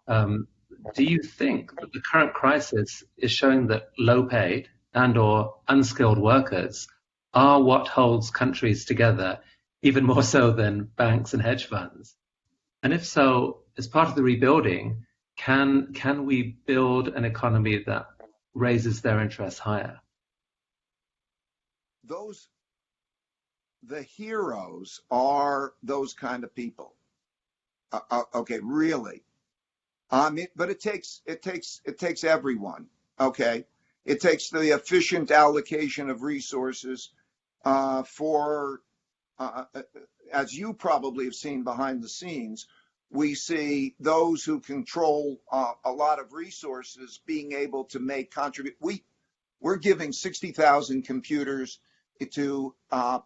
Do you think that the current crisis is showing that low-paid and/or unskilled workers are what holds countries together, even more so than banks and hedge funds? And if so, as part of the rebuilding, can we build an economy that raises their interests higher? The heroes are those kind of people. Okay, really. But it takes everyone. Okay, it takes the efficient allocation of resources for, as you probably have seen behind the scenes, we see those who control a lot of resources being able to make We're giving 60,000 computers to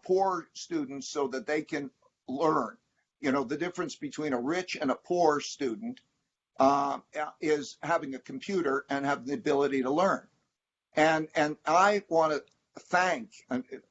poor students so that they can learn. You know, the difference between a rich and a poor student is having a computer and having the ability to learn. And I want to thank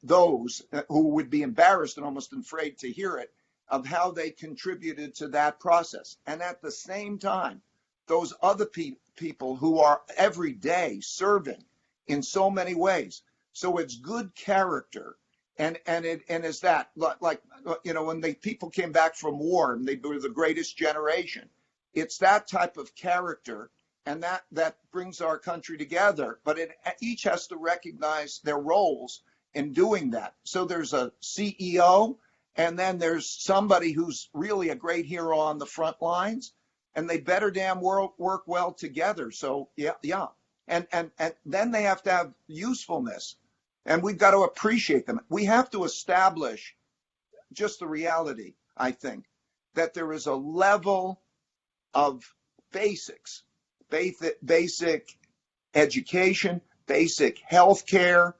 those who would be embarrassed and almost afraid to hear it, of how they contributed to that process. And at the same time, those other people who are every day serving in so many ways. So it's good character. And is that, like, you know, when people came back from war and they were the greatest generation, it's that type of character, and that brings our country together. But each has to recognize their roles in doing that. So there's a CEO, and then there's somebody who's really a great hero on the front lines, and they better damn work well together. So yeah. And then they have to have usefulness, and we've got to appreciate them. We have to establish just the reality, I think, that there is a level of basics, basic education, basic healthcare,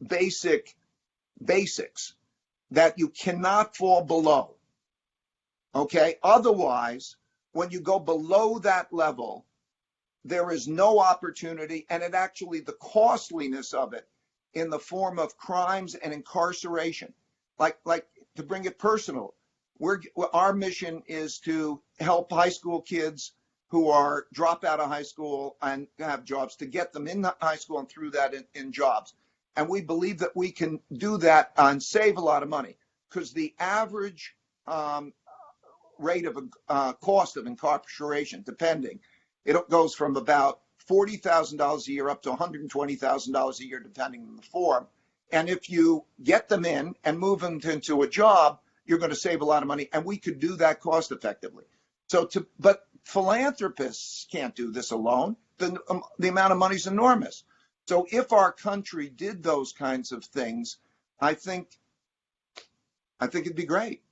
basics that you cannot fall below. Okay? Otherwise, when you go below that level, there is no opportunity, and it actually, the costliness of it in the form of crimes and incarceration. Like to bring it personal, our mission is to help high school kids who are dropped out of high school and have jobs, to get them in high school and through that in jobs. And we believe that we can do that and save a lot of money, because the average rate of cost of incarceration, depending, it goes from about $40,000 a year up to $120,000 a year, depending on the form. And if you get them in and move them into a job, you're going to save a lot of money, and we could do that cost effectively. But philanthropists can't do this alone. The amount of money is enormous. So if our country did those kinds of things, I think it'd be great.